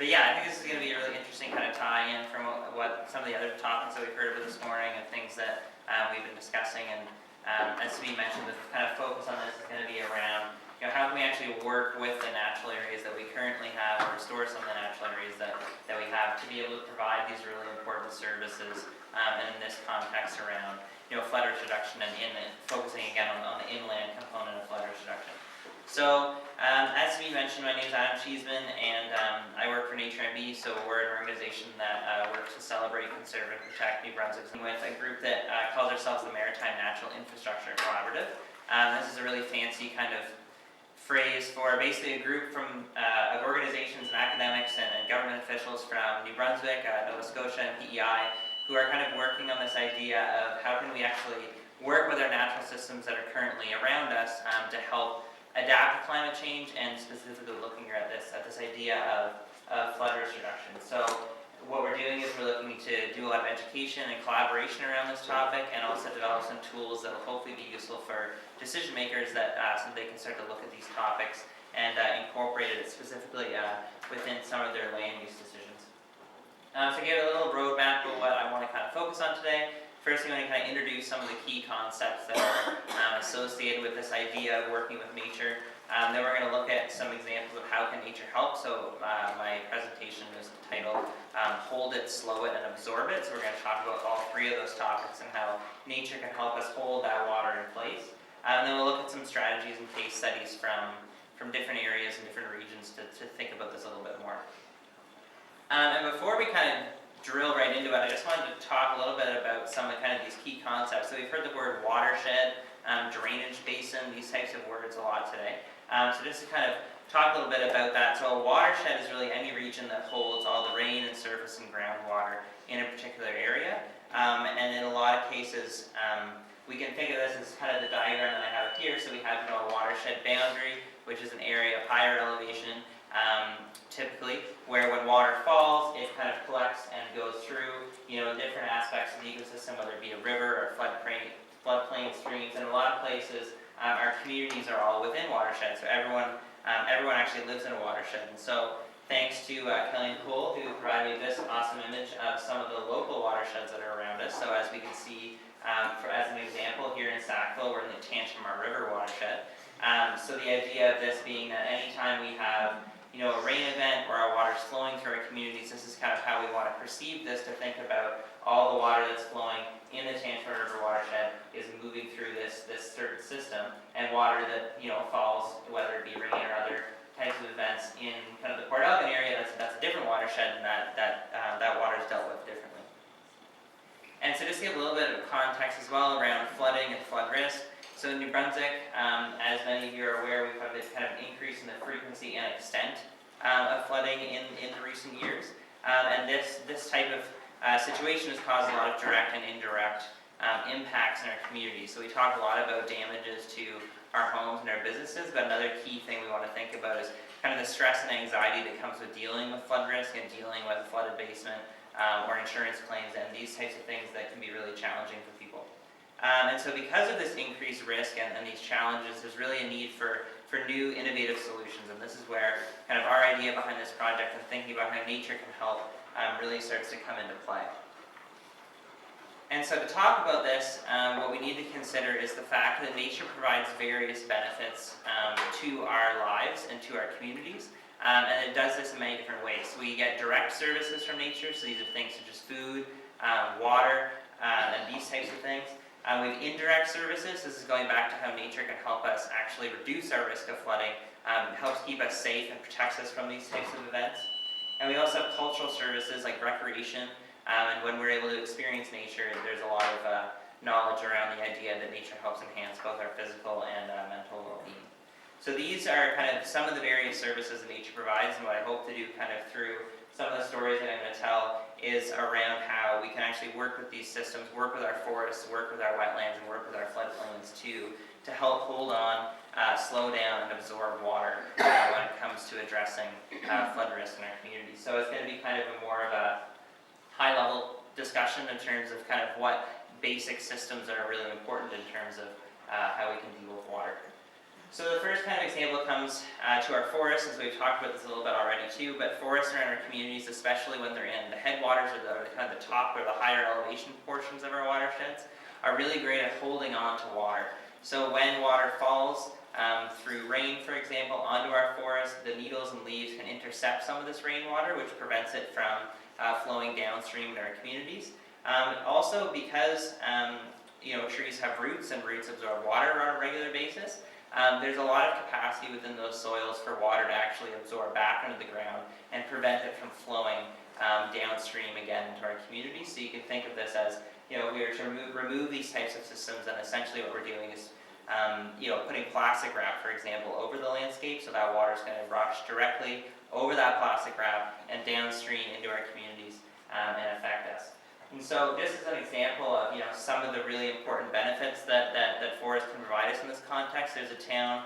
But yeah, I think this is going to be a really interesting kind of tie-in from what some of the other topics that we've heard about this morning and things that we've been discussing. And as we mentioned, the kind of focus on this is going to be around how can we actually work with the natural areas that we currently have, or restore some of the natural areas that we have to be able to provide these really important services, and in this context around flood risk reduction and focusing again on the inland component of flood risk reduction. So, as we mentioned, my name is Cheeseman, and I work for Nature MB. So we're an organization that works to celebrate, conserve, and protect New Brunswick with a group that calls ourselves the Maritime Natural Infrastructure Collaborative. This is a really fancy kind of phrase for basically a group from of organizations and academics and government officials from New Brunswick, Nova Scotia, and PEI, who are kind of working on this idea of how can we actually work with our natural systems that are currently around us to help adapt to climate change, and specifically looking at this idea of flood risk reduction. So what we're doing is we're looking to do a lot of education and collaboration around this topic, and also develop some tools that will hopefully be useful for decision makers that so they can start to look at these topics and incorporate it specifically within some of their land use decisions. So to give a little roadmap of what I want to kind of focus on today. First, I'm going to kind of introduce some of the key concepts that are associated with this idea of working with nature. Then we're going to look at some examples of how can nature help. So my presentation is titled Hold It, Slow It, and Absorb It. So we're going to talk about all three of those topics and how nature can help us hold that water in place. And then we'll look at some strategies and case studies from different areas and different regions to think about this a little bit more. And before we kind of drill right into it, I just wanted to talk a little bit about some of these key concepts. So we've heard the word watershed, drainage basin, these types of words a lot today. So just to kind of talk a little bit about that. So a watershed is really any region that holds all the rain and surface and groundwater in a particular area. And in a lot of cases, we can think of this as kind of the diagram that I have here. So we have a watershed boundary, which is an area of higher elevation, typically, where when water falls, it kind of collects and goes through, different aspects of the ecosystem, whether it be a river or floodplain streams. In a lot of places, our communities are all within watersheds, so everyone actually lives in a watershed. And so, thanks to Kelly and Cole, who provided me this awesome image of some of the local watersheds that are around us. So as we can see, as an example, here in Sackville, we're in the Tantramar River watershed. So the idea of this being that anytime we have a rain event or our water's flowing through our communities, this is kind of how we want to perceive this, to think about all the water that's flowing in the Tantramar River watershed is moving through this certain system, and water that falls, whether it be rain or other types of events in kind of the Port Elgin area, that's a different watershed, and that water is dealt with differently. And so just to give a little bit of context as well around flooding and flood risk. So in New Brunswick, as many of you are aware, we've had this kind of increase in the frequency and extent of flooding in the recent years. And this type of situation has caused a lot of direct and indirect impacts in our community. So we talk a lot about damages to our homes and our businesses, but another key thing we want to think about is kind of the stress and anxiety that comes with dealing with flood risk and dealing with flooded basement or insurance claims and these types of things that can be really challenging for people. And so because of this increased risk and these challenges, there's really a need for new innovative solutions. And this is where kind of our idea behind this project and thinking about how nature can help really starts to come into play. And so to talk about this, what we need to consider is the fact that nature provides various benefits to our lives and to our communities. And it does this in many different ways. So we get direct services from nature, so these are things such as food, water, and these types of things. We have indirect services. This is going back to how nature can help us actually reduce our risk of flooding, helps keep us safe and protects us from these types of events. And we also have cultural services like recreation, and when we're able to experience nature, there's a lot of knowledge around the idea that nature helps enhance both our physical and mental well-being. So these are kind of some of the various services that nature provides, and what I hope to do kind of through some of the stories that I'm going to tell is around how we can actually work with these systems, work with our forests, work with our wetlands, and work with our floodplains too, to help hold on, slow down, and absorb water when it comes to addressing flood risk in our communities. So it's going to be kind of more of a high-level discussion in terms of kind of what basic systems are really important in terms of how we can deal with water. So the first kind of example comes to our forests, as we've talked about this a little bit already too, but forests around our communities, especially when they're in the headwaters or the kind of the top or the higher elevation portions of our watersheds, are really great at holding on to water. So when water falls through rain, for example, onto our forest, the needles and leaves can intercept some of this rainwater, which prevents it from flowing downstream in our communities. Also, because trees have roots and roots absorb water on a regular basis, there's a lot of capacity within those soils for water to actually absorb back into the ground and prevent it from flowing downstream again into our communities. So you can think of this as, if we were to remove these types of systems, then essentially what we're doing is putting plastic wrap, for example, over the landscape, so that water is going to rush directly over that plastic wrap and downstream into our communities and affect us. And so this is an example of some of the really important benefits that forests can provide us in this context. There's a town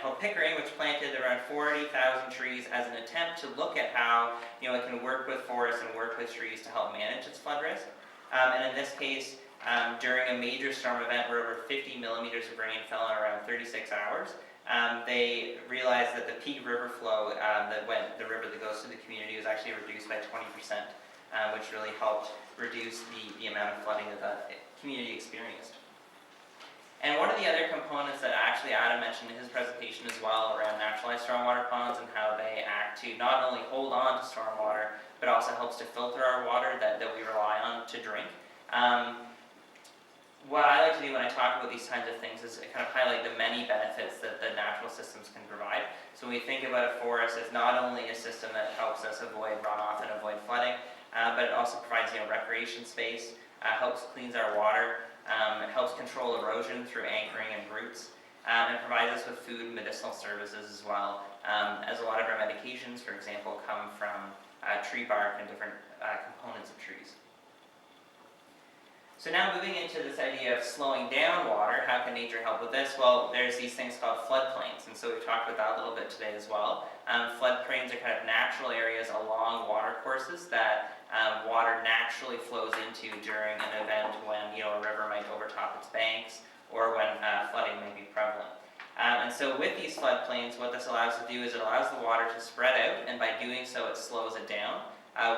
called Pickering, which planted around 40,000 trees as an attempt to look at how it can work with forests and work with trees to help manage its flood risk. And in this case, during a major storm event where over 50 millimeters of rain fell in around 36 hours, they realized that the peak river flow the river that goes through the community was actually reduced by 20%, which really helped reduce the amount of flooding that the community experienced. And one of the other components that actually Adam mentioned in his presentation as well around naturalized stormwater ponds and how they act to not only hold on to stormwater, but also helps to filter our water that we rely on to drink. What I like to do when I talk about these kinds of things is kind of highlight the many benefits that the natural systems can provide. So when we think about a forest as not only a system that helps us avoid runoff and avoid flooding, but it also provides recreation space, helps cleans our water, it helps control erosion through anchoring and roots, and provides us with food and medicinal services as well, as a lot of our medications, for example, come from tree bark and different components of trees. So now moving into this idea of slowing down water, how can nature help with this? Well, there's these things called floodplains, and so we've talked about that a little bit today as well. Floodplains are kind of natural areas along water courses that water naturally flows into during an event when a river might overtop its banks or when flooding may be prevalent. And so with these floodplains, what this allows to do is it allows the water to spread out, and by doing so it slows it down,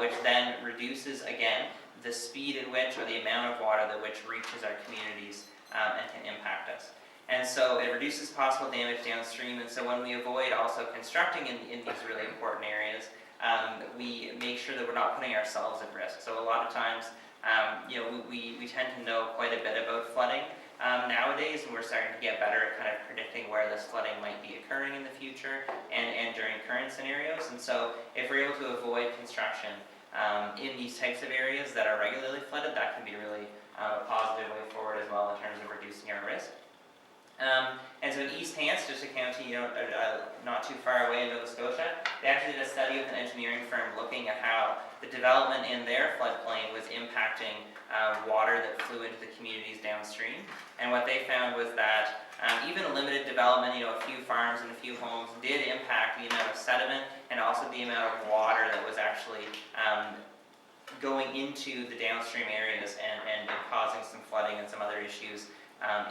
which then reduces, again, the speed at which, or the amount of water that which reaches our communities and can impact us. And so it reduces possible damage downstream, and so when we avoid also constructing in these really important areas, we make sure that we're not putting ourselves at risk. So a lot of times, we tend to know quite a bit about flooding nowadays, and we're starting to get better at kind of predicting where this flooding might be occurring in the future and during current scenarios. And so if we're able to avoid construction in these types of areas that are regularly flooded, that can be really a positive way forward as well in terms of reducing our risk. And so in East Hants, just a county not too far away in Nova Scotia, they actually did a study with an engineering firm looking at how the development in their floodplain was impacting water that flew into the communities downstream. And what they found was that even limited development, a few farms and a few homes, did impact the amount of sediment and also the amount of water that was actually going into the downstream areas and causing some flooding and some other issues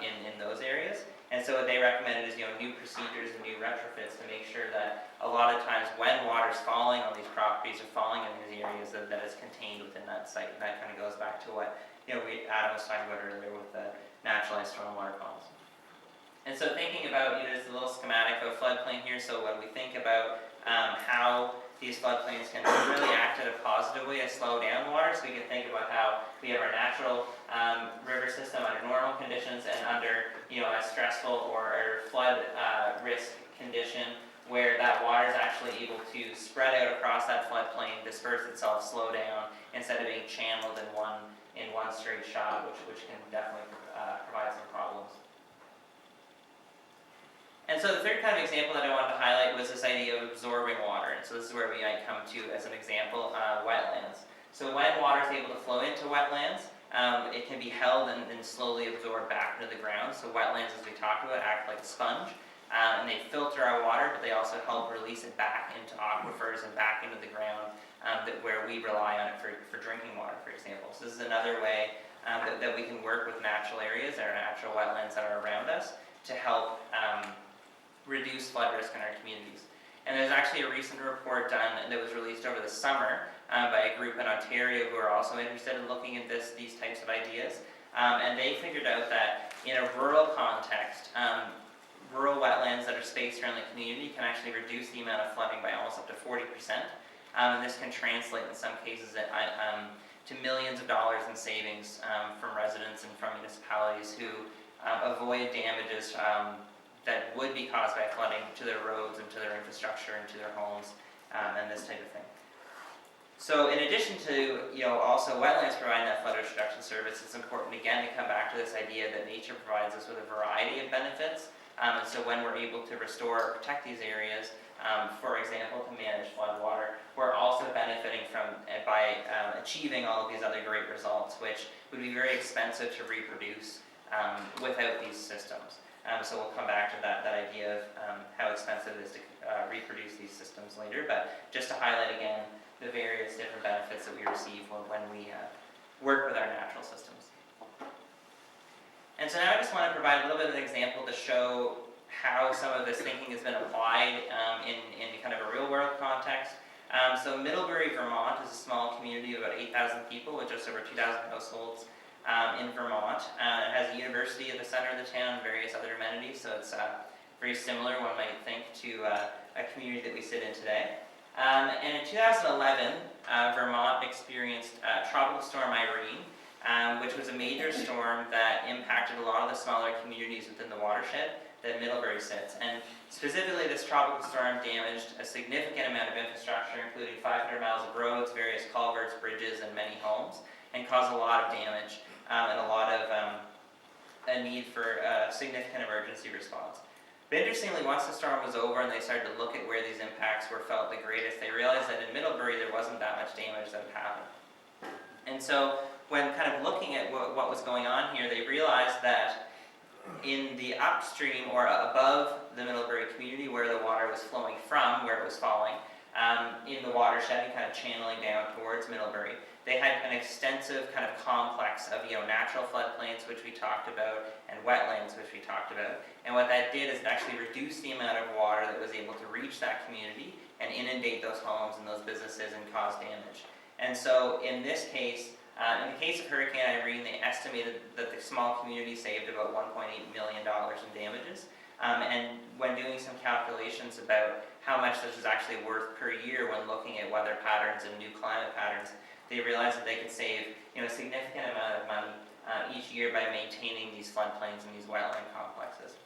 in those areas. And so what they recommended is new procedures and new retrofits to make sure that a lot of times when water's falling on these properties or falling in these areas that is contained within that site. And that kind of goes back to what Adam was talking about earlier with the naturalized stormwater ponds. And so thinking about, there's a little schematic of a floodplain here. So when we think about how these floodplains can really act in a positive way to slow down water, so we can think about how we have our natural river system under normal conditions and under a stressful or flood risk condition where that water is actually able to spread out across that floodplain, disperse itself, slow down, instead of being channeled in one straight shot, which can definitely provide some problems. And so the third kind of example that I wanted to highlight was this idea of absorbing water. And so this is where we might come to, as an example, wetlands. So when water is able to flow into wetlands, it can be held and slowly absorbed back into the ground. So wetlands, as we talked about, act like a sponge. And they filter our water, but they also help release it back into aquifers and back into the ground where we rely on it for drinking water, for example. So this is another way that we can work with natural areas, our natural wetlands that are around us, to help reduce flood risk in our communities. And there's actually a recent report done that was released over the summer by a group in Ontario who are also interested in looking at these types of ideas. And they figured out that in a rural context, rural wetlands that are spaced around the community can actually reduce the amount of flooding by almost up to 40%. And this can translate in some cases to millions of dollars in savings from residents and from municipalities who avoid damages that would be caused by flooding to their roads and to their infrastructure and to their homes and this type of thing. So in addition to also wetlands providing that flood risk reduction service, it's important again to come back to this idea that nature provides us with a variety of benefits. And so when we're able to restore or protect these areas, for example, to manage flood water, we're also benefiting by achieving all of these other great results, which would be very expensive to reproduce without these systems. So we'll come back to that idea of how expensive it is to reproduce these systems later. But just to highlight again the various different benefits that we receive when we work with our natural systems. And so now I just want to provide a little bit of an example to show how some of this thinking has been applied in kind of a real world context. So Middlebury, Vermont is a small community of about 8,000 people with just over 2,000 households in Vermont. It has a university at the center of the town and various other amenities, so it's very similar, one might think, to a community that we sit in today. And in 2011, Vermont experienced Tropical Storm Irene, which was a major storm that impacted a lot of the smaller communities within the watershed that Middlebury sits. And specifically, this tropical storm damaged a significant amount of infrastructure, including 500 miles of roads, various culverts, bridges, and many homes, and caused a lot of damage and a lot of a need for significant emergency response. But interestingly, once the storm was over and they started to look at where these impacts were felt the greatest, they realized that in Middlebury there wasn't that much damage that had happened. And so when kind of looking at what was going on here, they realized that in the upstream or above the Middlebury community where the water was flowing from, where it was falling, in the watershed and kind of channeling down towards Middlebury, they had an extensive kind of complex of natural floodplains, which we talked about, and wetlands, which we talked about. And what that did is actually reduce the amount of water that was able to reach that community and inundate those homes and those businesses and cause damage. And so in this case, in the case of Hurricane Irene, they estimated that the small community saved about $1.8 million in damages. And when doing some calculations about how much this is actually worth per year when looking at weather patterns and new climate patterns, they realized that they could save a significant amount of money each year by maintaining these floodplains and these wetland complexes.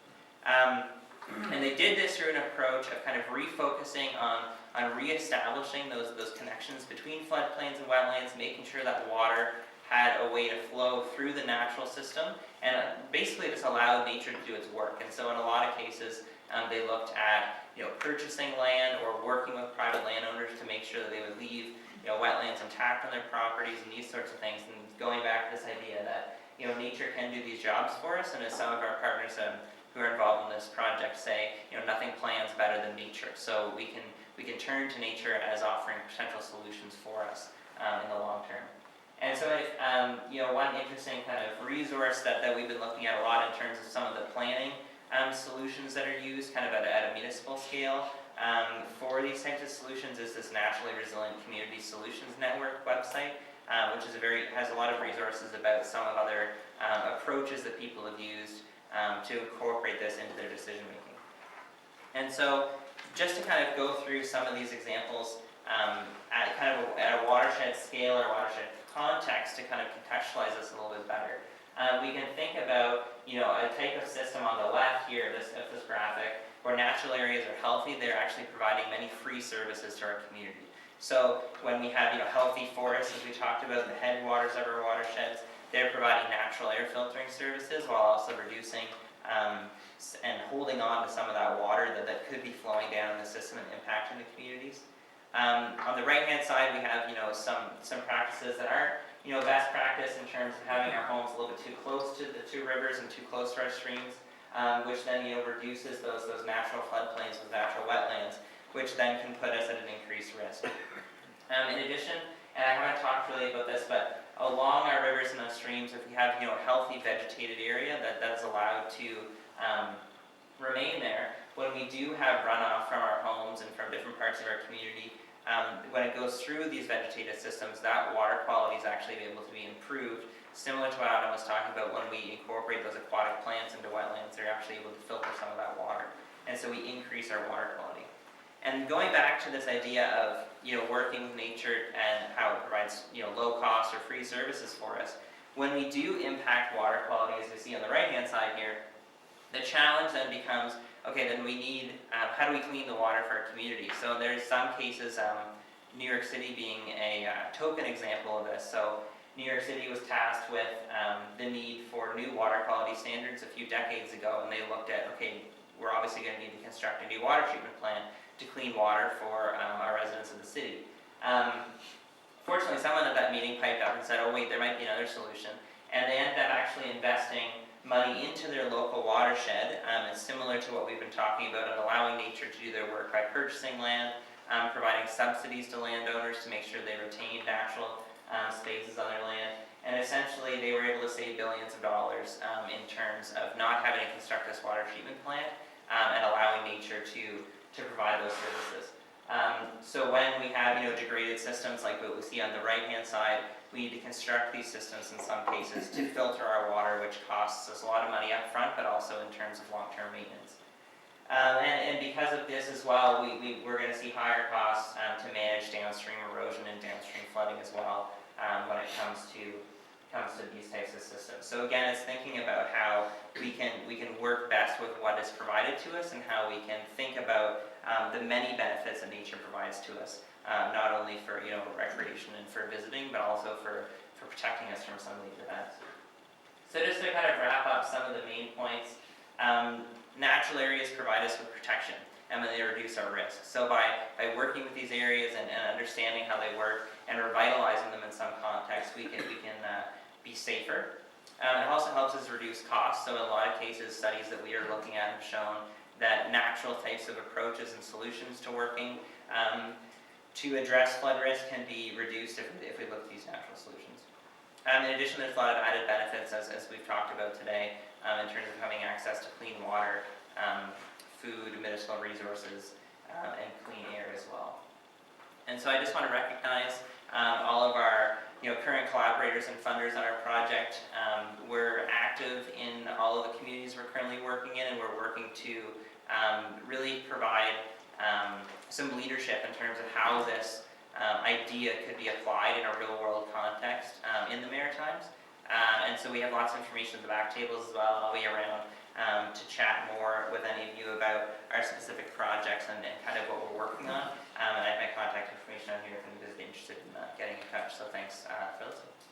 And they did this through an approach of kind of refocusing on reestablishing those connections between floodplains and wetlands, making sure that water had a way to flow through the natural system, and basically just allowed nature to do its work. And so in a lot of cases, they looked at purchasing land or working with private landowners to make sure that they would leave wetlands intact on their properties and these sorts of things. And going back to this idea that nature can do these jobs for us, and as some of our partners who are involved in this project say, nothing plans better than nature. So we can turn to nature as offering potential solutions for us in the long term. And so one interesting kind of resource that we've been looking at a lot in terms of some of the planning solutions that are used kind of at a municipal scale for these types of solutions is this Naturally Resilient Community Solutions Network website, which has a lot of resources about some of other approaches that people have used to incorporate this into their decision making. And so just to kind of go through some of these examples at a watershed scale or watershed context to kind of contextualize this a little bit better. We can think about a type of system on the left here of this graphic where natural areas are healthy. They're actually providing many free services to our community. So when we have healthy forests, as we talked about, the headwaters of our watersheds, they're providing natural air filtering services while also reducing and holding on to some of that water that could be flowing down in the system and impacting the communities. On the right-hand side, we have some practices that aren't best practice in terms of having our homes a little bit too close to the two rivers and too close to our streams, which then reduces those natural floodplains with natural wetlands, which then can put us at an increased risk. In addition, and I haven't talked really about this, but along our rivers and our streams, if we have a healthy vegetated area that is allowed to remain there, when we do have runoff from our homes and from different parts of our community, when it goes through these vegetated systems, that water quality is actually able to be improved, similar to what Adam was talking about. When we incorporate those aquatic plants into wetlands, they're actually able to filter some of that water, and so we increase our water quality. And going back to this idea of working with nature and how it provides low cost or free services for us, when we do impact water quality, as we see on the right hand side here, the challenge then becomes, okay, then we need, how do we clean the water for our community? So there's some cases, New York City being a token example of this. So New York City was tasked with the need for new water quality standards a few decades ago, and they looked at, okay, we're obviously going to need to construct a new water treatment plant to clean water for our residents of the city. Fortunately, someone at that meeting piped up and said, oh wait, there might be another solution. And they ended up actually investing money into their local watershed. It's similar to what we've been talking about of allowing nature to do their work by purchasing land, providing subsidies to landowners to make sure they retain natural spaces on their land. And essentially they were able to save billions of dollars in terms of not having to construct this water treatment plant and allowing nature to provide those services. So when we have degraded systems like what we see on the right hand side, we need to construct these systems in some cases to filter our water, which costs us a lot of money up front, but also in terms of long-term maintenance. And because of this as well, we're going to see higher costs to manage downstream erosion and downstream flooding as well when it comes to these types of systems. So again, it's thinking about how we can work best with what is provided to us, and how we can think about the many benefits that nature provides to us, not only for recreation and for visiting, but also for protecting us from some of these events. So just to kind of wrap up some of the main points, natural areas provide us with protection, and they reduce our risk. So by working with these areas and understanding how they work and revitalizing them in some context, we can be safer. It also helps us reduce costs. So in a lot of cases, studies that we are looking at have shown that natural types of approaches and solutions to working to address flood risk can be reduced if we look at these natural solutions. In addition, there's a lot of added benefits, as we've talked about today, in terms of having access to clean water, food, medicinal resources, and clean air as well. And so I just want to recognize all of our current collaborators and funders on our project. We're active in all of the communities we're currently working in, and we're working to really provide some leadership in terms of how this idea could be applied in a real world context in the Maritimes. And so we have lots of information at the back tables as well, and I'll be around to chat more with any of you about our specific projects and kind of what we're working on. And I have my contact information on here if anybody's interested in getting in touch. So thanks for listening.